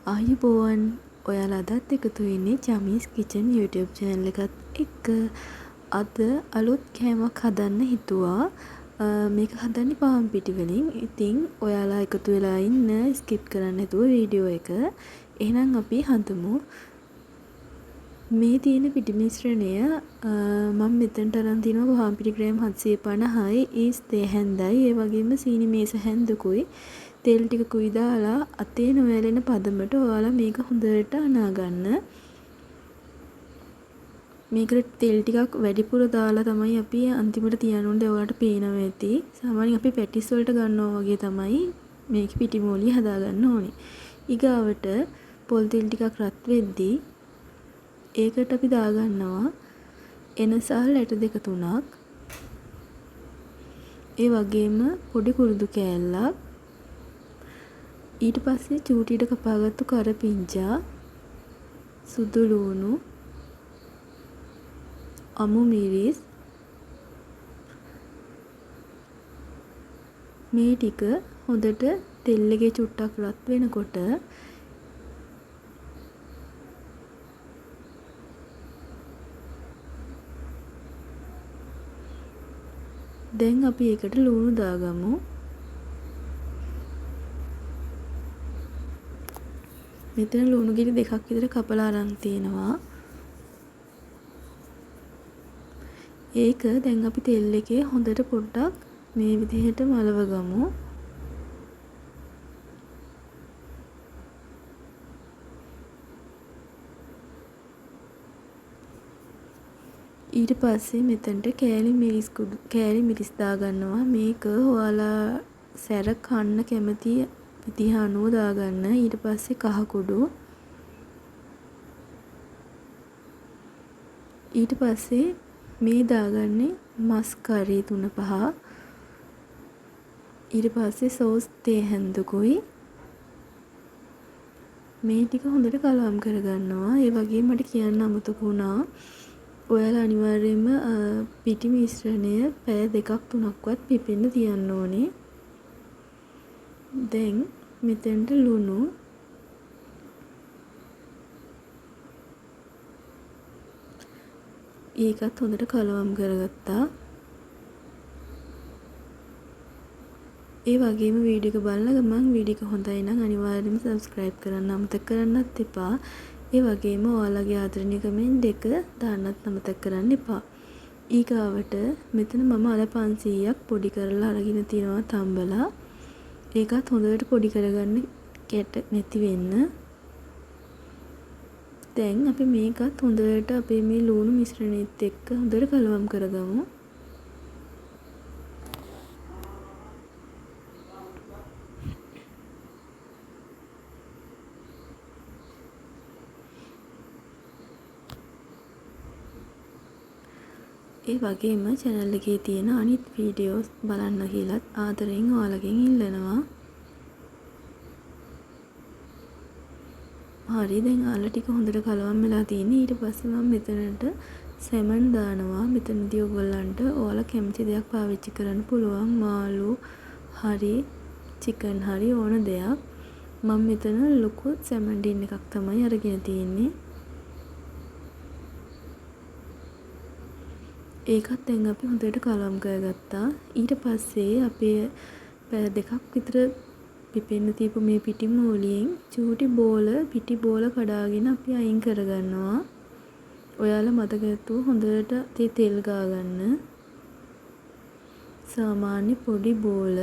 ආයුබෝවන් ඔයාලා අදත් එකතු වෙන්නේ ජමීස් කිචන් YouTube channel එකත් එක්ක. අද අලුත් කෑමක් හදන්න හිතුවා. මේක හදන්නේ පාන් පිටි වලින්. ඉතින් ඔයාලා එකතු වෙලා ඉන්න ස්කිප් කරන්න නැතුව වීඩියෝ එක. එහෙනම් අපි හදමු. මේ තියෙන පිටි මිශ්‍රණය මම මෙතනට අරන් තිනවා පාන් පිටි ග්‍රෑම් 750යි, ඊස් තේ හැන්දයි, ඒ වගේම සීනි මේස හැන්දකුයි. තෙල් ටිකකුයි දාලා අතේ නොවැළෙන පදමට ඔයාලා මේක හොඳට අනා ගන්න. මේකට තෙල් ටිකක් වැඩිපුර දාලා තමයි අපි අන්තිමට තියන්න ඕනේ. ඔයාලට පේනවා ඇති. සාමාන්‍යයෙන් අපි පැටිස් වලට ගන්නවා වගේ තමයි මේක පිටි මෝලිය හදා ගන්න ඕනේ. ඊගාවට පොල් තෙල් ටිකක් රත් වෙද්දී ඒකට අපි දා ගන්නවා එනසල් ඇට දෙක තුනක්. ඒ වගේම පොඩි කුරුදු කෑල්ලක්. ඊට පස්සේ චූටියට කපාගත්තු කරපිංචා, සුදු ලුණු, අමු මිරිස්, මේ ටික හොඳට තෙල් එකේ චුට්ටක් රත් වෙනකොට දැන් අපි ඒකට ලුණු දාගමු. මෙතන ලුණු ගෙඩි දෙකක් විතර කපලා අරන් තිනවා. ඒක දැන් අපි තෙල් එකේ හොඳට පොඩ්ඩක් මේ විදිහට මලව ගමු. ඊට පස්සේ මෙතනට කෑලි මිරිස් දා ගන්නවා. මේක ඔයාලා සැර කන්න කැමති විදිහ අනුව දාගන්න. ඊට පස්සේ කහ කුඩු. ඊට පස්සේ මේ දාගන්නේ මස් කරි 3-5. ඊට පස්සේ සෝස් තේ හැන්දකුයි. මේ ටික හොඳට කලවම් කරගන්නවා. ඒ වගේම මට කියන්න අමතක වුණා, ඔයාලා අනිවාර්යයෙන්ම පිටි මිශ්‍රණය පැය 2-3ක්වත් පිපෙන්න තියන්න ඕනේ. දැන් මෙතෙන්ට ලුණු, ඒකත් හොඳට කලවම් කරගත්තා. ඒ වගේම වීඩියෝ එක බලන ගමන් වීඩියෝ එක හොඳයි නම් අනිවාර්යයෙන්ම subscribe කරන්න අමතක කරන්නත් එපා. ඒ වගේම ඔයාලගේ ආදරණීය කමෙන්ට් එක දාන්නත් අමතක කරන්න එපා. ඊගාවට මෙතන මම අල 500ක් පොඩි කරලා අරගෙන තියනවා තම්බලා. ඒකත් හොඳට පොඩි කරගන්න කැට නැති වෙන්න. දැන් අපි මේකත් හොඳට අපේ මේ ලුණු මිශ්‍රණයත් එක්ක හොඳට කලවම් කරගමු. ඒ වගේම channel එකේ තියෙන අනිත් වීඩියෝස් බලන්න කියලාත් ආදරෙන් ඔයාලගෙන් ඉල්ලනවා. හරි, දැන් ආල ටික හොඳට කලවම් වෙලා තියෙන්නේ. ඊට පස්සේ මම මෙතනට සැමන් දානවා. මෙතනදී ඔයගොල්ලන්ට ඔයාලා කැමති දෙයක් පාවිච්චි කරන්න පුළුවන්. මාළු හරි, චිකන් හරි, ඕන දෙයක්. මම මෙතන ලොකු සැමන් ඩින් එකක් තමයි අරගෙන තියෙන්නේ. ඒකත් දැන් අපි හොඳට කලවම් කරගත්තා. ඊට පස්සේ අපේ පැය 2ක් විතර පිපෙන්න තියපු මේ පිටි මෝලියෙන් චූටි පිටි බෝල කඩාගෙන අපි අයින් කරගන්නවා. ඔයාලා මතක ඇතුව හොඳට තෙල් ගා ගන්න. සාමාන්‍ය පොඩි බෝල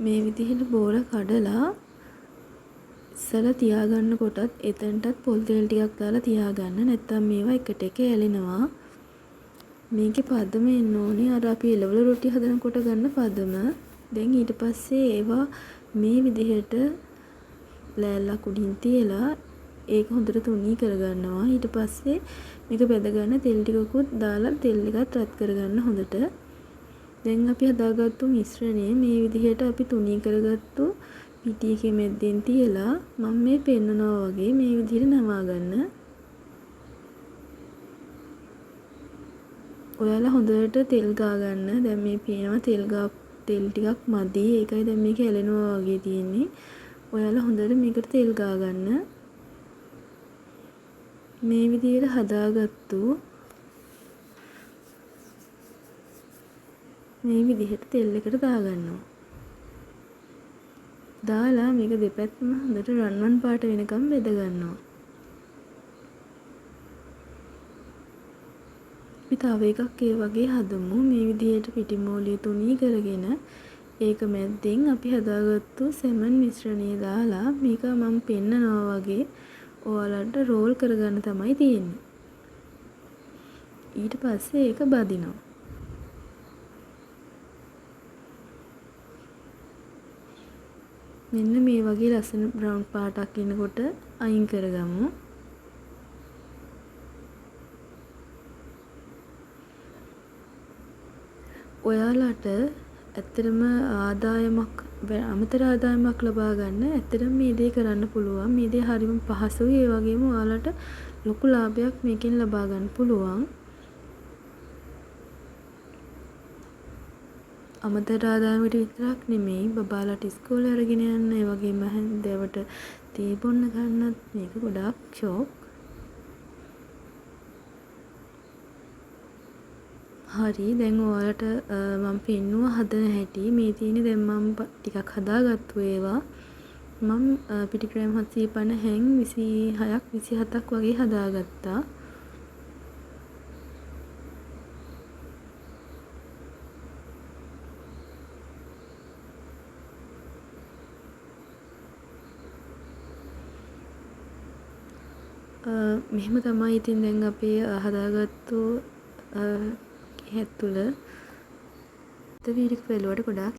මේ විදිහට බෝල කඩලා ඉස්සලා තියාගන්න කොටත් එතනටත් පොල් තෙල් ටිකක් දාලා තියාගන්න. නැත්නම් මේවා එකට එක ඇලෙනවා. මේකේ පදම එන්න ඕනේ අර අපි එළවලු රොටි හදනකොට ගන්න පදම. දැන් ඊට පස්සේ ඒවා මේ විදිහට ලෑල්ලක් උඩින් තියලා ඒක හොඳට තුනී කරගන්නවා. ඊට පස්සේ මේක බෙද ගන්න තෙල් ටිකකුත් දාලා තෙල් එකත් රත් කරගන්න හොඳට. දැන් අපි හදාගත්තු මිශ්‍රණය මේ විදිහට අපි තුනී කරගත්තු පිටි එකේ මැද්දෙන් තියලා මම මේ පෙන්නනවා වගේ මේ විදිහට නමා ගන්න. ඔයාලා හොඳට තෙල් ගා ගන්න. දැන් මේ පේනවා තෙල් ටිකක් මදි. ඒකයි දැන් මේක ඇලෙනවා වගේ තියෙන්නේ. ඔයාලා හොඳට මේකට තෙල් ගා ගන්න. මේ විදිහට හදාගත්තු මේ විදිහට තෙල් එකට දාගන්නවා. දාලා මේක දෙපැත්තම හොඳට රන්වන් පාට වෙනකම් බෙද ගන්නවා. අපි තව එකක් ඒ වගේ හදමු. මේ විදිහට පිටිමෝලිය තුනී කරගෙන ඒක මැද්දෙන් අපි හදාගත්තු සෙමන් මිශ්‍රණය දාලා මේක මම පෙන්නනවා වගේ ඔයාලට රෝල් කරගන්න තමයි තියෙන්නේ. ඊට පස්සේ ඒක බදිනවා. මෙන්න මේ වගේ ලස්සන බ්‍රවුන් පාටක් එනකොට අයින් කරගමු. ඔයාලට ඇත්තටම අමතර ආදායමක් ලබා ගන්න ඇත්තටම මේ දේ කරන්න පුළුවන්. මේ දේ හරිම පහසුයි. ඒ වගේම ඔයාලට ලොකු ලාභයක් මේකෙන් ලබා ගන්න පුළුවන්. අමතර ආදායමට විතරක් නෙමෙයි බබාලාට ඉස්කෝලේ අරගෙන යන්න, ඒ වගේම හැන්දෑවට තේ බොන්න ගන්නත් මේක ගොඩාක් ෂෝක්. හරි, දැන් ඔයාලට මම පෙන්නුවා හදන හැටි. මේ තියෙන්නේ දැන් මම ටිකක් හදාගත්තු ඒවා. මම පිටික්‍රෑම් 750න් 26ක් 27ක් වගේ හදාගත්තා. මෙහෙම තමයි ඉතින් දැන් අපේ හදාගත්තු හැත් තුළ වීඩියෝ බලුවට ගොඩාක්